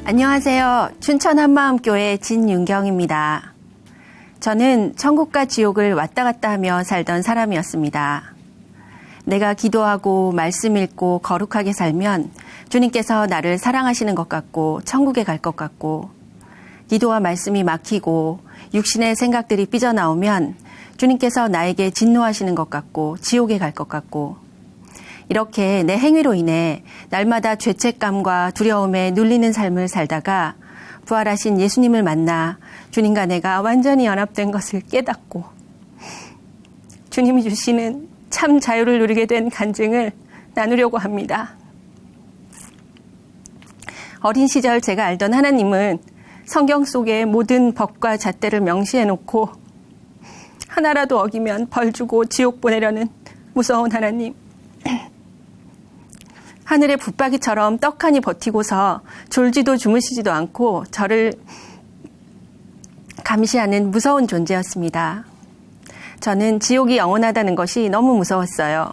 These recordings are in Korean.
안녕하세요. 춘천 한마음교회 진윤경입니다. 저는 천국과 지옥을 왔다 갔다 하며 살던 사람이었습니다. 내가 기도하고 말씀 읽고 거룩하게 살면 주님께서 나를 사랑하시는 것 같고 천국에 갈 것 같고, 기도와 말씀이 막히고 육신의 생각들이 삐져나오면 주님께서 나에게 진노하시는 것 같고 지옥에 갈 것 같고, 이렇게 내 행위로 인해 날마다 죄책감과 두려움에 눌리는 삶을 살다가 부활하신 예수님을 만나 주님과 내가 완전히 연합된 것을 깨닫고 주님이 주시는 참 자유를 누리게 된 간증을 나누려고 합니다. 어린 시절 제가 알던 하나님은 성경 속의 모든 법과 잣대를 명시해놓고 하나라도 어기면 벌 주고 지옥 보내려는 무서운 하나님. 하늘의 붙박이처럼 떡하니 버티고서 졸지도 주무시지도 않고 저를 감시하는 무서운 존재였습니다. 저는 지옥이 영원하다는 것이 너무 무서웠어요.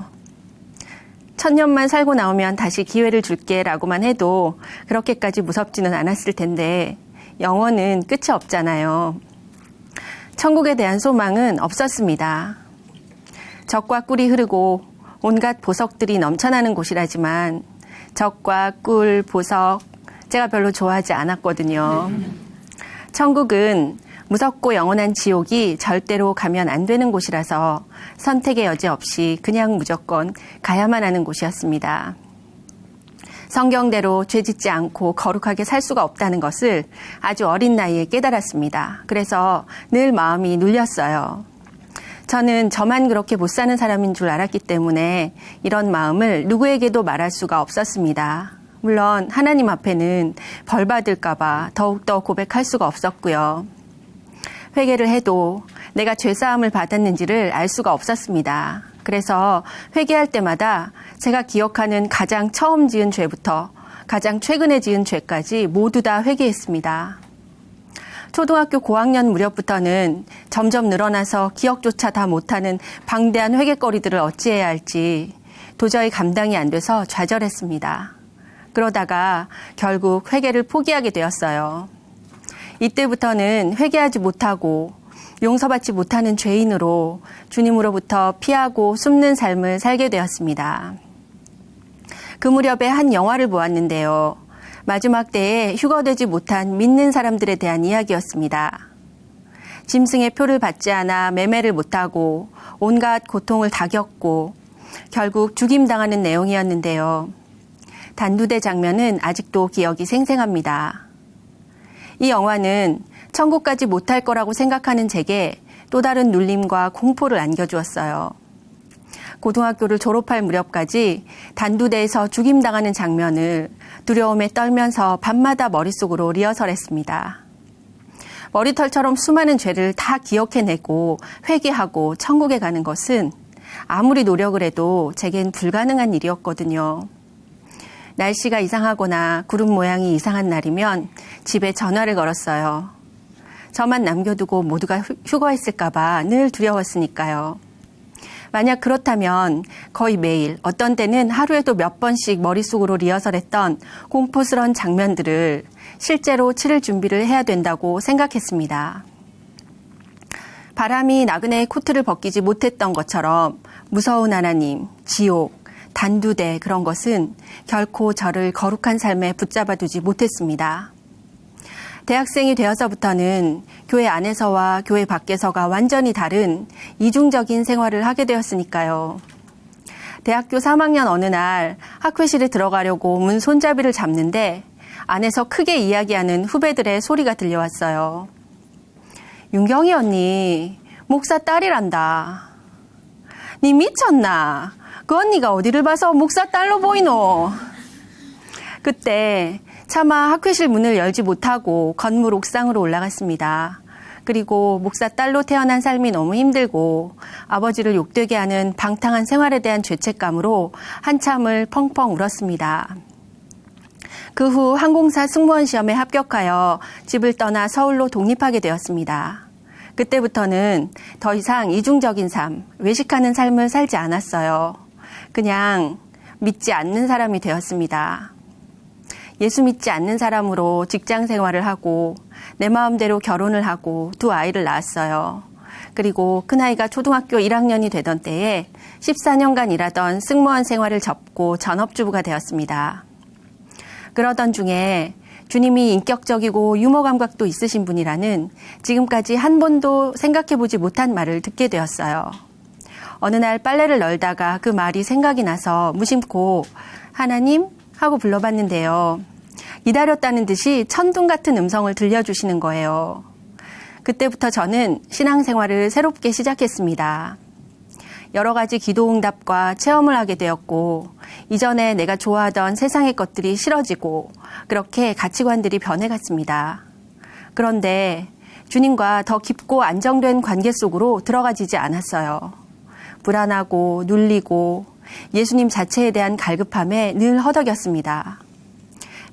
1000년만 살고 나오면 다시 기회를 줄게 라고만 해도 그렇게까지 무섭지는 않았을 텐데, 영원은 끝이 없잖아요. 천국에 대한 소망은 없었습니다. 젖과 꿀이 흐르고 온갖 보석들이 넘쳐나는 곳이라지만 젖과 꿀, 보석 제가 별로 좋아하지 않았거든요. 천국은 무섭고 영원한 지옥이 절대로 가면 안 되는 곳이라서 선택의 여지 없이 그냥 무조건 가야만 하는 곳이었습니다. 성경대로 죄짓지 않고 거룩하게 살 수가 없다는 것을 아주 어린 나이에 깨달았습니다. 그래서 늘 마음이 눌렸어요. 저는 저만 그렇게 못 사는 사람인 줄 알았기 때문에 이런 마음을 누구에게도 말할 수가 없었습니다. 물론 하나님 앞에는 벌 받을까봐 더욱더 고백할 수가 없었고요. 회개를 해도 내가 죄사함을 받았는지를 알 수가 없었습니다. 그래서 회개할 때마다 제가 기억하는 가장 처음 지은 죄부터 가장 최근에 지은 죄까지 모두 다 회개했습니다. 초등학교 고학년 무렵부터는 점점 늘어나서 기억조차 다 못하는 방대한 회개거리들을 어찌해야 할지 도저히 감당이 안 돼서 좌절했습니다. 그러다가 결국 회개를 포기하게 되었어요. 이때부터는 회개하지 못하고 용서받지 못하는 죄인으로 주님으로부터 피하고 숨는 삶을 살게 되었습니다. 그 무렵에 한 영화를 보았는데요. 마지막 때에 휴거되지 못한 믿는 사람들에 대한 이야기였습니다. 짐승의 표를 받지 않아 매매를 못하고 온갖 고통을 다 겪고 결국 죽임당하는 내용이었는데요. 단두대 장면은 아직도 기억이 생생합니다. 이 영화는 천국까지 못할 거라고 생각하는 제게 또 다른 눌림과 공포를 안겨주었어요. 고등학교를 졸업할 무렵까지 단두대에서 죽임당하는 장면을 두려움에 떨면서 밤마다 머릿속으로 리허설했습니다. 머리털처럼 수많은 죄를 다 기억해내고 회개하고 천국에 가는 것은 아무리 노력을 해도 제겐 불가능한 일이었거든요. 날씨가 이상하거나 구름 모양이 이상한 날이면 집에 전화를 걸었어요. 저만 남겨두고 모두가 휴거했을까봐 늘 두려웠으니까요. 만약 그렇다면 거의 매일, 어떤 때는 하루에도 몇 번씩 머릿속으로 리허설했던 공포스러운 장면들을 실제로 치를 준비를 해야 된다고 생각했습니다. 바람이 나그네의 코트를 벗기지 못했던 것처럼 무서운 하나님, 지옥, 단두대 그런 것은 결코 저를 거룩한 삶에 붙잡아두지 못했습니다. 대학생이 되어서부터는 교회 안에서와 교회 밖에서가 완전히 다른 이중적인 생활을 하게 되었으니까요. 대학교 3학년 어느 날 학회실에 들어가려고 문 손잡이를 잡는데 안에서 크게 이야기하는 후배들의 소리가 들려왔어요. 윤경이 언니, 목사 딸이란다. 니 미쳤나? 그 언니가 어디를 봐서 목사 딸로 보이노? 그때 차마 학회실 문을 열지 못하고 건물 옥상으로 올라갔습니다. 그리고 목사 딸로 태어난 삶이 너무 힘들고 아버지를 욕되게 하는 방탕한 생활에 대한 죄책감으로 한참을 펑펑 울었습니다. 그 후 항공사 승무원 시험에 합격하여 집을 떠나 서울로 독립하게 되었습니다. 그때부터는 더 이상 이중적인 삶, 외식하는 삶을 살지 않았어요. 그냥 믿지 않는 사람이 되었습니다. 예수 믿지 않는 사람으로 직장 생활을 하고 내 마음대로 결혼을 하고 두 아이를 낳았어요. 그리고 큰아이가 초등학교 1학년이 되던 때에 14년간 일하던 승무원 생활을 접고 전업주부가 되었습니다. 그러던 중에 주님이 인격적이고 유머 감각도 있으신 분이라는 지금까지 한 번도 생각해보지 못한 말을 듣게 되었어요. 어느 날 빨래를 널다가 그 말이 생각이 나서 무심코 하나님? 하고 불러봤는데요. 기다렸다는 듯이 천둥 같은 음성을 들려주시는 거예요. 그때부터 저는 신앙생활을 새롭게 시작했습니다. 여러 가지 기도응답과 체험을 하게 되었고 이전에 내가 좋아하던 세상의 것들이 싫어지고 그렇게 가치관들이 변해갔습니다. 그런데 주님과 더 깊고 안정된 관계 속으로 들어가지지 않았어요. 불안하고 눌리고 예수님 자체에 대한 갈급함에 늘 허덕였습니다.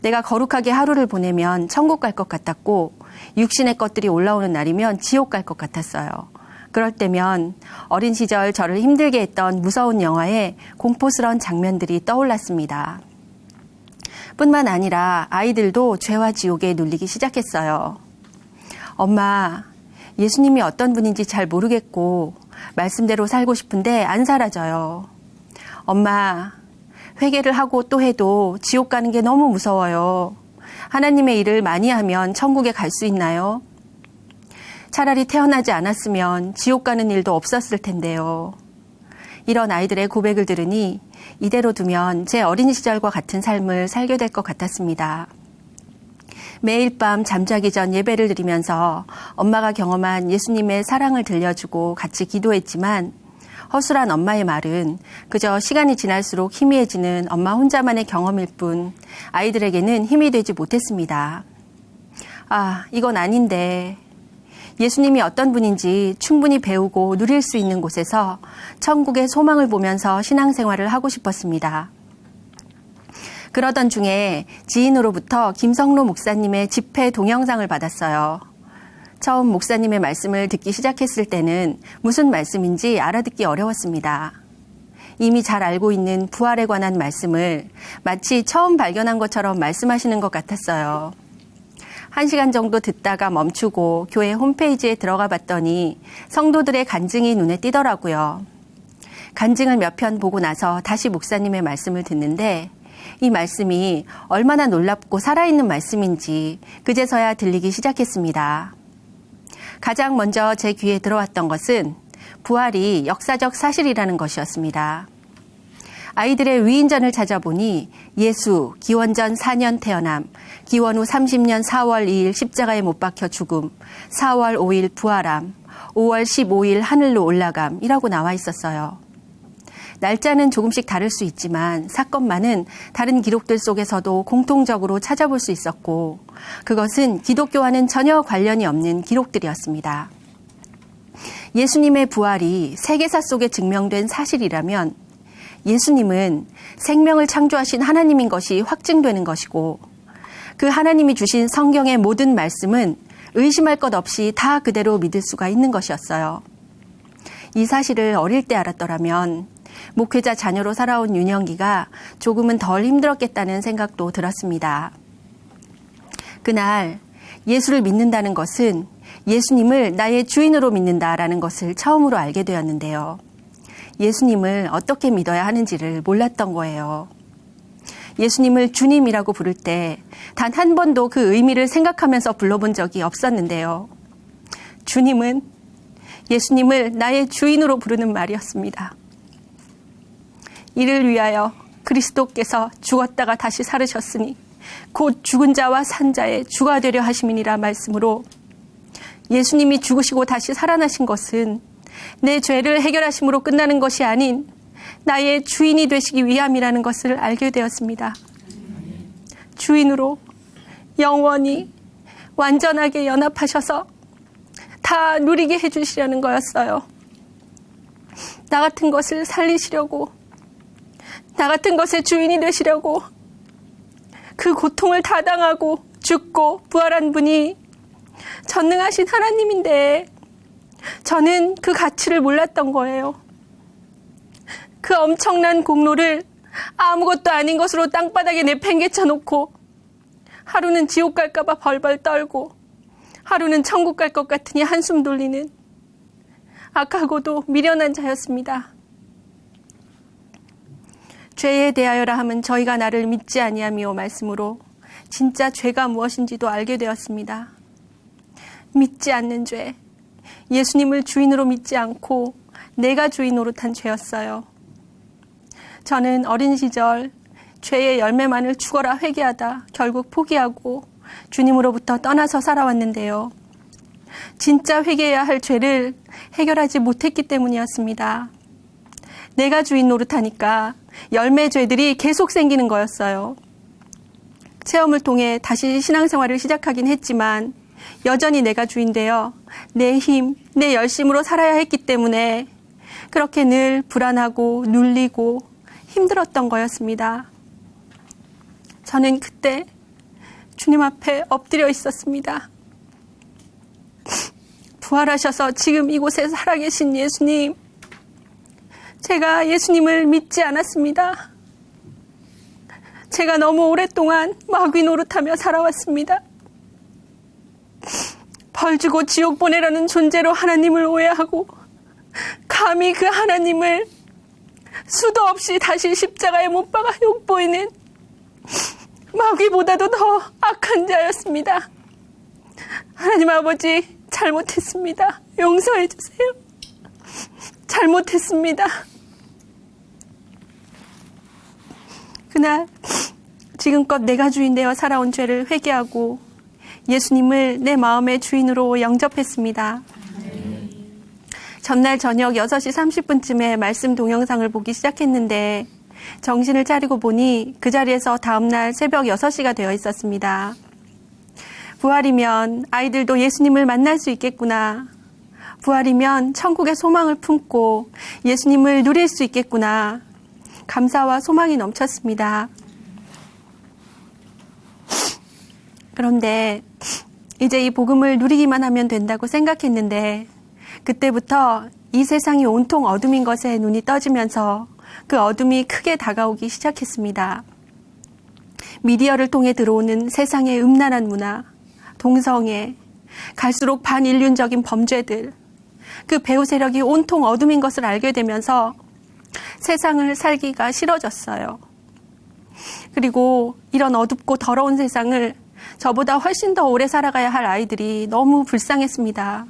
내가 거룩하게 하루를 보내면 천국 갈 것 같았고 육신의 것들이 올라오는 날이면 지옥 갈 것 같았어요. 그럴 때면 어린 시절 저를 힘들게 했던 무서운 영화의 공포스러운 장면들이 떠올랐습니다. 뿐만 아니라 아이들도 죄와 지옥에 눌리기 시작했어요. 엄마, 예수님이 어떤 분인지 잘 모르겠고 말씀대로 살고 싶은데 안 사라져요. 엄마, 회개를 하고 또 해도 지옥 가는 게 너무 무서워요. 하나님의 일을 많이 하면 천국에 갈 수 있나요? 차라리 태어나지 않았으면 지옥 가는 일도 없었을 텐데요. 이런 아이들의 고백을 들으니 이대로 두면 제 어린 시절과 같은 삶을 살게 될 것 같았습니다. 매일 밤 잠자기 전 예배를 드리면서 엄마가 경험한 예수님의 사랑을 들려주고 같이 기도했지만 허술한 엄마의 말은 그저 시간이 지날수록 희미해지는 엄마 혼자만의 경험일 뿐 아이들에게는 힘이 되지 못했습니다. 아, 이건 아닌데. 예수님이 어떤 분인지 충분히 배우고 누릴 수 있는 곳에서 천국의 소망을 보면서 신앙생활을 하고 싶었습니다. 그러던 중에 지인으로부터 김성로 목사님의 집회 동영상을 받았어요. 처음 목사님의 말씀을 듣기 시작했을 때는 무슨 말씀인지 알아듣기 어려웠습니다. 이미 잘 알고 있는 부활에 관한 말씀을 마치 처음 발견한 것처럼 말씀하시는 것 같았어요. 1시간 정도 듣다가 멈추고 교회 홈페이지에 들어가 봤더니 성도들의 간증이 눈에 띄더라고요. 간증을 몇 편 보고 나서 다시 목사님의 말씀을 듣는데 이 말씀이 얼마나 놀랍고 살아있는 말씀인지 그제서야 들리기 시작했습니다. 가장 먼저 제 귀에 들어왔던 것은 부활이 역사적 사실이라는 것이었습니다. 아이들의 위인전을 찾아보니 예수, 기원전 4년 태어남, 기원 후 30년 4월 2일 십자가에 못 박혀 죽음, 4월 5일 부활함, 5월 15일 하늘로 올라감이라고 나와 있었어요. 날짜는 조금씩 다를 수 있지만 사건만은 다른 기록들 속에서도 공통적으로 찾아볼 수 있었고 그것은 기독교와는 전혀 관련이 없는 기록들이었습니다. 예수님의 부활이 세계사 속에 증명된 사실이라면 예수님은 생명을 창조하신 하나님인 것이 확증되는 것이고 그 하나님이 주신 성경의 모든 말씀은 의심할 것 없이 다 그대로 믿을 수가 있는 것이었어요. 이 사실을 어릴 때 알았더라면 목회자 자녀로 살아온 윤영기가 조금은 덜 힘들었겠다는 생각도 들었습니다. 그날 예수를 믿는다는 것은 예수님을 나의 주인으로 믿는다라는 것을 처음으로 알게 되었는데요. 예수님을 어떻게 믿어야 하는지를 몰랐던 거예요. 예수님을 주님이라고 부를 때 단 한 번도 그 의미를 생각하면서 불러본 적이 없었는데요. 주님은 예수님을 나의 주인으로 부르는 말이었습니다. 이를 위하여 그리스도께서 죽었다가 다시 살으셨으니 곧 죽은 자와 산 자의 주가 되려 하심이니라 말씀으로 예수님이 죽으시고 다시 살아나신 것은 내 죄를 해결하심으로 끝나는 것이 아닌 나의 주인이 되시기 위함이라는 것을 알게 되었습니다. 주인으로 영원히 완전하게 연합하셔서 다 누리게 해주시려는 거였어요. 나 같은 것을 살리시려고, 나 같은 것의 주인이 되시려고 그 고통을 다 당하고 죽고 부활한 분이 전능하신 하나님인데 저는 그 가치를 몰랐던 거예요. 그 엄청난 공로를 아무것도 아닌 것으로 땅바닥에 내팽개쳐 놓고 하루는 지옥 갈까봐 벌벌 떨고 하루는 천국 갈 것 같으니 한숨 돌리는 악하고도 미련한 자였습니다. 죄에 대하여라 함은 저희가 나를 믿지 아니하미오 말씀으로 진짜 죄가 무엇인지도 알게 되었습니다. 믿지 않는 죄, 예수님을 주인으로 믿지 않고 내가 주인 노릇한 죄였어요. 저는 어린 시절 죄의 열매만을 죽어라 회개하다 결국 포기하고 주님으로부터 떠나서 살아왔는데요. 진짜 회개해야 할 죄를 해결하지 못했기 때문이었습니다. 내가 주인 노릇하니까 열매 죄들이 계속 생기는 거였어요. 체험을 통해 다시 신앙생활을 시작하긴 했지만 여전히 내가 주인 되어 내 힘, 내 열심으로 살아야 했기 때문에 그렇게 늘 불안하고 눌리고 힘들었던 거였습니다. 저는 그때 주님 앞에 엎드려 있었습니다. 부활하셔서 지금 이곳에 살아계신 예수님, 제가 예수님을 믿지 않았습니다. 제가 너무 오랫동안 마귀 노릇하며 살아왔습니다. 벌 주고 지옥 보내라는 존재로 하나님을 오해하고 감히 그 하나님을 수도 없이 다시 십자가에 못 박아 욕보이는 마귀보다도 더 악한 자였습니다. 하나님 아버지, 잘못했습니다. 용서해 주세요. 잘못했습니다. 그날 지금껏 내가 주인 되어 살아온 죄를 회개하고 예수님을 내 마음의 주인으로 영접했습니다. 전날 저녁 6시 30분쯤에 말씀 동영상을 보기 시작했는데 정신을 차리고 보니 그 자리에서 다음날 새벽 6시가 되어 있었습니다. 부활이면 아이들도 예수님을 만날 수 있겠구나. 부활이면 천국의 소망을 품고 예수님을 누릴 수 있겠구나. 감사와 소망이 넘쳤습니다. 그런데 이제 이 복음을 누리기만 하면 된다고 생각했는데 그때부터 이 세상이 온통 어둠인 것에 눈이 떠지면서 그 어둠이 크게 다가오기 시작했습니다. 미디어를 통해 들어오는 세상의 음란한 문화, 동성애, 갈수록 반인륜적인 범죄들, 그 배후 세력이 온통 어둠인 것을 알게 되면서 세상을 살기가 싫어졌어요. 그리고 이런 어둡고 더러운 세상을 저보다 훨씬 더 오래 살아가야 할 아이들이 너무 불쌍했습니다.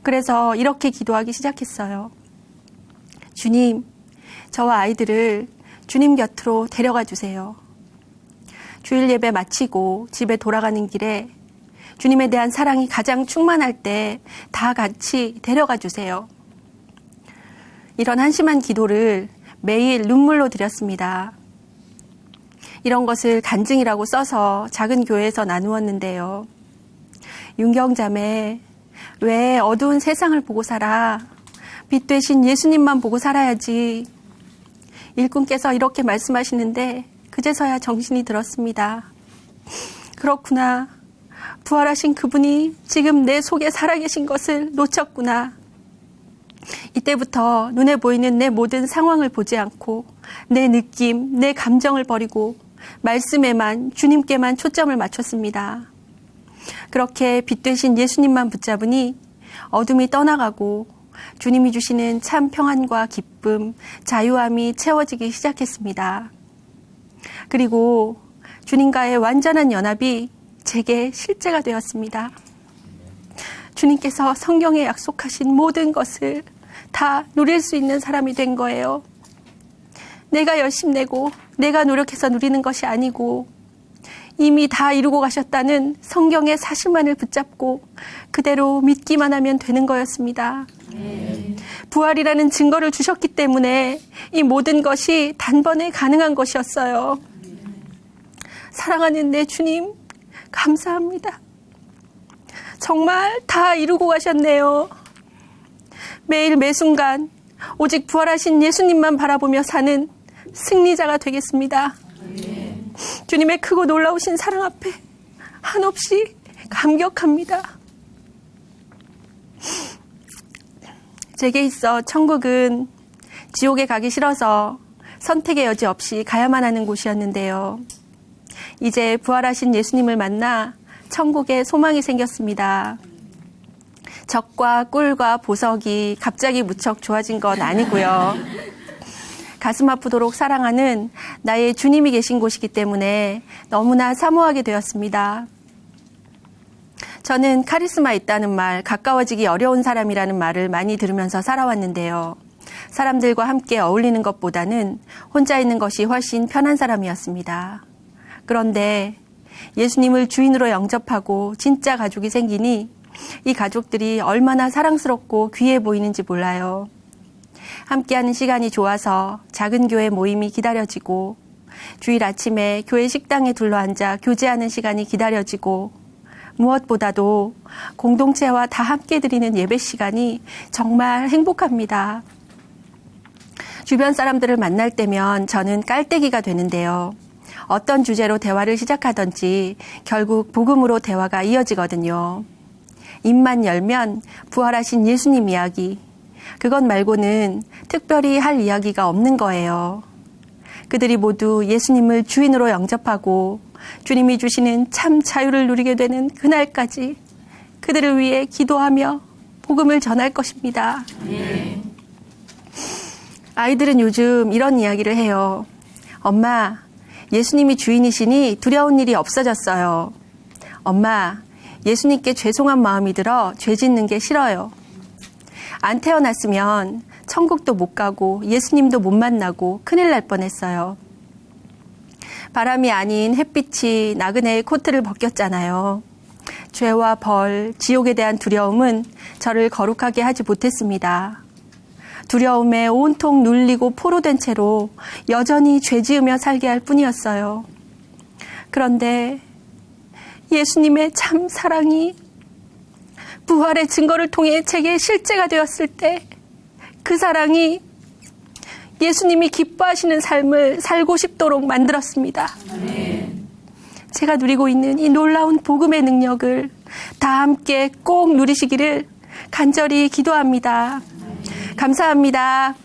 그래서 이렇게 기도하기 시작했어요. 주님, 저와 아이들을 주님 곁으로 데려가 주세요. 주일 예배 마치고 집에 돌아가는 길에 주님에 대한 사랑이 가장 충만할 때 다 같이 데려가 주세요. 이런 한심한 기도를 매일 눈물로 드렸습니다. 이런 것을 간증이라고 써서 작은 교회에서 나누었는데요. 윤경자매, 왜 어두운 세상을 보고 살아? 빛 되신 예수님만 보고 살아야지. 일꾼께서 이렇게 말씀하시는데 그제서야 정신이 들었습니다. 그렇구나. 부활하신 그분이 지금 내 속에 살아계신 것을 놓쳤구나. 이때부터 눈에 보이는 내 모든 상황을 보지 않고 내 느낌, 내 감정을 버리고 말씀에만, 주님께만 초점을 맞췄습니다. 그렇게 빛 되신 예수님만 붙잡으니 어둠이 떠나가고 주님이 주시는 참 평안과 기쁨, 자유함이 채워지기 시작했습니다. 그리고 주님과의 완전한 연합이 제게 실제가 되었습니다. 주님께서 성경에 약속하신 모든 것을 다 누릴 수 있는 사람이 된 거예요. 내가 열심내고 내가 노력해서 누리는 것이 아니고 이미 다 이루고 가셨다는 성경의 사실만을 붙잡고 그대로 믿기만 하면 되는 거였습니다. 부활이라는 증거를 주셨기 때문에 이 모든 것이 단번에 가능한 것이었어요. 사랑하는 내 주님, 감사합니다. 정말 다 이루고 가셨네요. 매일 매순간 오직 부활하신 예수님만 바라보며 사는 승리자가 되겠습니다. 주님의 크고 놀라우신 사랑 앞에 한없이 감격합니다. 제게 있어 천국은 지옥에 가기 싫어서 선택의 여지 없이 가야만 하는 곳이었는데요. 이제 부활하신 예수님을 만나 천국에 소망이 생겼습니다. 적과 꿀과 보석이 갑자기 무척 좋아진 건 아니고요. 가슴 아프도록 사랑하는 나의 주님이 계신 곳이기 때문에 너무나 사모하게 되었습니다. 저는 카리스마 있다는 말, 가까워지기 어려운 사람이라는 말을 많이 들으면서 살아왔는데요. 사람들과 함께 어울리는 것보다는 혼자 있는 것이 훨씬 편한 사람이었습니다. 그런데 예수님을 주인으로 영접하고 진짜 가족이 생기니 이 가족들이 얼마나 사랑스럽고 귀해 보이는지 몰라요. 함께하는 시간이 좋아서 작은 교회 모임이 기다려지고 주일 아침에 교회 식당에 둘러앉아 교제하는 시간이 기다려지고 무엇보다도 공동체와 다 함께 드리는 예배 시간이 정말 행복합니다. 주변 사람들을 만날 때면 저는 깔때기가 되는데요. 어떤 주제로 대화를 시작하든지 결국 복음으로 대화가 이어지거든요. 입만 열면 부활하신 예수님 이야기, 그것 말고는 특별히 할 이야기가 없는 거예요. 그들이 모두 예수님을 주인으로 영접하고 주님이 주시는 참 자유를 누리게 되는 그날까지 그들을 위해 기도하며 복음을 전할 것입니다. 아이들은 요즘 이런 이야기를 해요. 엄마, 예수님이 주인이시니 두려운 일이 없어졌어요. 엄마, 예수님께 죄송한 마음이 들어 죄 짓는 게 싫어요. 안 태어났으면 천국도 못 가고 예수님도 못 만나고 큰일 날 뻔했어요. 바람이 아닌 햇빛이 나그네의 코트를 벗겼잖아요. 죄와 벌, 지옥에 대한 두려움은 저를 거룩하게 하지 못했습니다. 두려움에 온통 눌리고 포로된 채로 여전히 죄 지으며 살게 할 뿐이었어요. 그런데 예수님의 참 사랑이 부활의 증거를 통해 제게 실제가 되었을 때 그 사랑이 예수님이 기뻐하시는 삶을 살고 싶도록 만들었습니다. 제가 누리고 있는 이 놀라운 복음의 능력을 다 함께 꼭 누리시기를 간절히 기도합니다. 감사합니다.